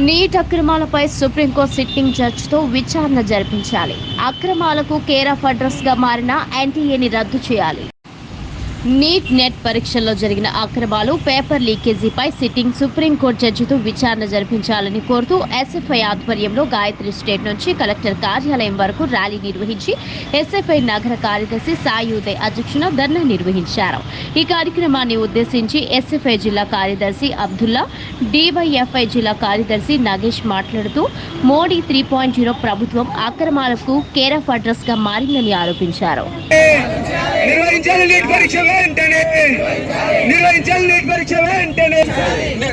Neat అక్రమాలపై supreme court sitting జడ్జితో విచారణ జరిపించాలి. అక్రమాలకు కేర్ ఆఫ్ అడ్రస్ గా మారిన ఎన్టీఏని రద్దు చేయాలి. నీట్ నెట్ పరీక్షల్లో జరిగిన అక్రమాలు, పేపర్ లీకేజీపై సిట్టింగ్ సుప్రీంకోర్టు జడ్జితో విచారణ జరిపించాలని కోరుతూ ఎస్ఎఫ్ఐ ఆధ్వర్యంలో గాయత్రి స్టేట్ నుంచి కలెక్టర్ కార్యాలయం వరకు ర్యాలీ నిర్వహించి ఎస్ఎఫ్ఐ నగర కార్యదర్శి సాయి ఉదయ్ అధ్యక్షతన ధర్నా నిర్వహించారు. ఈ కార్యక్రమాన్ని ఉద్దేశించి ఎస్ఎఫ్ఐ జిల్లా కార్యదర్శి అబ్దుల్లా, డివైఎఫ్ఐ జిల్లా కార్యదర్శి నాగేష్ మాట్లాడుతూ మోడీ 3.0 ప్రభుత్వం అక్రమాలకు కేర్ ఆఫ్ అడ్రస్ గా మారిందని ఆరోపించారు.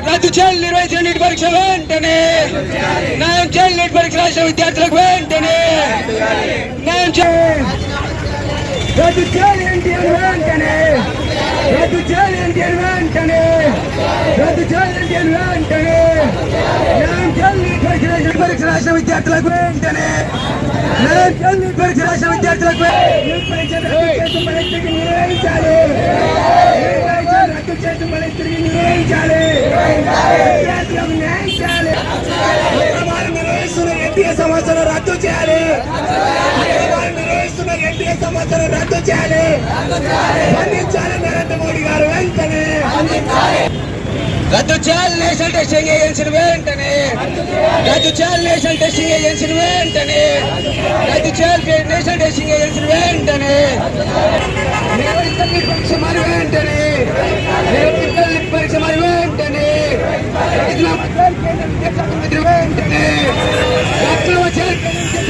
రద్దు చేయాలి, నిర్వహించిన నీట్ పరీక్ష వెంటనే న్యాయం చేయాలి. నీట్ పరీక్ష రాసిన విద్యార్థులకు వెంటనే న్యాయం చేయాలి. రద్దు చేయాలి ఎన్టీఆర్ వెంటనే, రద్దు చేయాలి ఎన్టీఆర్ వెంటనే, రద్దు చేయాలి ఎన్టీఆర్ వెంటనే న్యాయం చేయాలి. నీట్ పరీక్ష రాసిన విద్యార్థులకు వెంటనే న్యాయం చేయాలి. నీట్ పరీక్ష రాసిన విద్యార్థులకు నీట్ పరీక్ష నిర్వహించాలి. రద్దు చేసి మళ్ళీ తిరిగి నిర్వహించాలి. విద్యార్థులకు న్యాయం చేయాలి. నిర్వహిస్తున్న ఎన్టీఏ సంవత్సరం రద్దు చేయాలి. నిర్వహిస్తున్న ఎన్టీఏ సంవత్సరం రద్దు చేయాలి. స్పందించాలి నరేంద్ర మోడీ గారు వెంటనే. రద్దు చేయాలి నేషనల్ టెస్టింగ్ ఏజెన్సీని వెంటనే, రద్దు చేయాలి నేషనల్ టెస్టింగ్ ఏజెన్సీని వెంటనే, రద్దు చేయాలి నేషనల్ టెస్టింగ్ ఏజెన్సీని వెంటనే, పరీక్ష మరి వెంటనే, పరీక్ష మరి వెంటనే, ముఖ్యమంత్రి వెంటనే,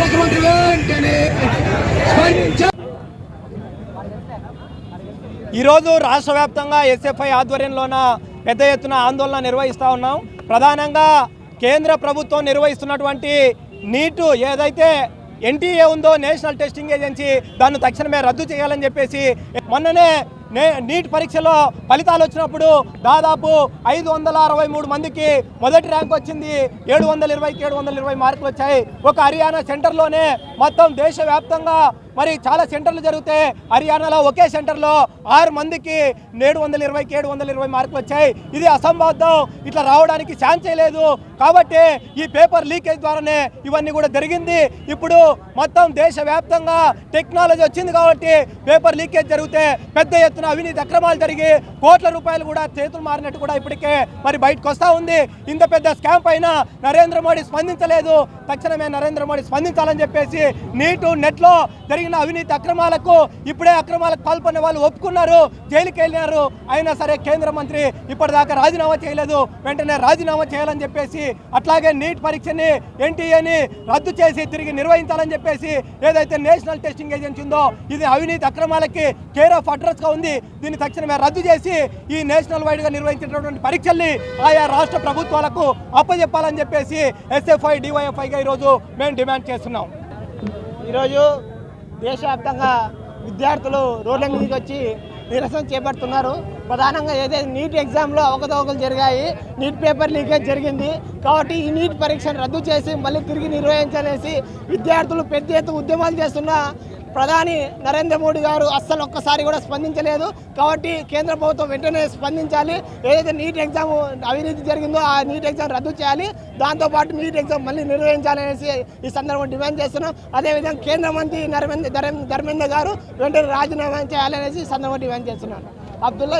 ముఖ్యమంత్రి వెంటనే. ఈరోజు రాష్ట్ర వ్యాప్తంగా ఎస్ఎఫ్ఐ ఆధ్వర్యంలోన పెద్ద ఎత్తున ఆందోళన నిర్వహిస్తూ ఉన్నాం. ప్రధానంగా కేంద్ర ప్రభుత్వం నిర్వహిస్తున్నటువంటి నీటు ఏదైతే ఎన్టీఏ ఉందో, నేషనల్ టెస్టింగ్ ఏజెన్సీ, దాన్ని తక్షణమే రద్దు చేయాలని చెప్పేసి మొన్ననే నీట్ పరీక్షలో ఫలితాలు వచ్చినప్పుడు దాదాపు 563 మందికి మొదటి ర్యాంక్ వచ్చింది. 720 మార్కులు వచ్చాయి. ఒక హర్యానా సెంటర్లోనే మొత్తం దేశవ్యాప్తంగా మరి చాలా సెంటర్లు జరిగితే హర్యానాలో ఒకే సెంటర్లో 6 మందికి 720 మార్కులు వచ్చాయి. ఇది అసంబద్ధం. ఇట్లా రావడానికి ఛాన్స్ లేదు. కాబట్టి ఈ పేపర్ లీకేజ్ ద్వారానే ఇవన్నీ కూడా జరిగింది. ఇప్పుడు మొత్తం దేశవ్యాప్తంగా టెక్నాలజీ వచ్చింది కాబట్టి పేపర్ లీకేజ్ జరిగితే పెద్ద ఎత్తున అవినీతి అక్రమాలు జరిగి కోట్ల రూపాయలు కూడా చేతులు మారినట్టు కూడా ఇప్పటికే మరి బయటకు వస్తూ ఉంది. ఇంత పెద్ద స్కామ్ పైన నరేంద్ర మోడీ స్పందించలేదు. తక్షణమే నరేంద్ర మోడీ స్పందించాలని చెప్పేసి నీటు నెట్లో జరిగిన అవినీతి అక్రమాలకు ఇప్పుడే అక్రమాలకు పాల్పొనే వాళ్ళు ఒప్పుకున్నారు, జైలుకి వెళ్ళినారు. అయినా సరే కేంద్ర మంత్రి ఇప్పటిదాకా రాజీనామా చేయలేదు. వెంటనే రాజీనామా చేయాలని చెప్పేసి, అట్లాగే నీట్ పరీక్షని ఎన్టీఏని రద్దు చేసి తిరిగి నిర్వహించాలని చెప్పేసి ఏదైతే నేషనల్ టెస్టింగ్ ఏజెన్సీ ఉందో ఇది అవినీతి అక్రమాలకి కేర్ ఆఫ్ అడ్రస్ గా ఉంది. దీన్ని తక్షణమే రద్దు చేసి ఈ నేషనల్ వైడ్ గా నిర్వహించినటువంటి పరీక్షల్ని ఆయా రాష్ట్ర ప్రభుత్వాలకు అప్పచెప్పాలని చెప్పేసి ఎస్ఎఫ్ఐ డివైఎఫ్ఐగా ఈరోజు మేము డిమాండ్ చేస్తున్నాం. ఈరోజు దేశవ్యాప్తంగా విద్యార్థులు రోడ్ల మీదకి వచ్చి నిరసన చేపడుతున్నారు. ప్రధానంగా ఏదైతే నీట్ ఎగ్జామ్లో అవకతవకలు జరిగాయి, నీట్ పేపర్ లీకేజ్ జరిగింది కాబట్టి ఈ నీట్ పరీక్షను రద్దు చేసి మళ్ళీ తిరిగి నిర్వహించాలేసి విద్యార్థులు పెద్ద ఎత్తున ఉద్యమాలు చేస్తున్న ప్రధాని నరేంద్ర మోడీ గారు అస్సలు ఒక్కసారి కూడా స్పందించలేదు. కాబట్టి కేంద్ర ప్రభుత్వం వెంటనే స్పందించాలి. ఏదైతే నీట్ ఎగ్జామ్ అవినీతి జరిగిందో ఆ నీట్ ఎగ్జామ్ రద్దు చేయాలి. దాంతోపాటు నీట్ ఎగ్జామ్ మళ్ళీ నిర్వహించాలనేసి ఈ సందర్భంగా డిమాండ్ చేస్తున్నాం. అదేవిధంగా కేంద్ర మంత్రి ధర్మేంద్ర గారు వెంటనే రాజీనామా చేయాలనేసి ఈ సందర్భంగా డిమాండ్ చేస్తున్నాను. అబ్దుల్లా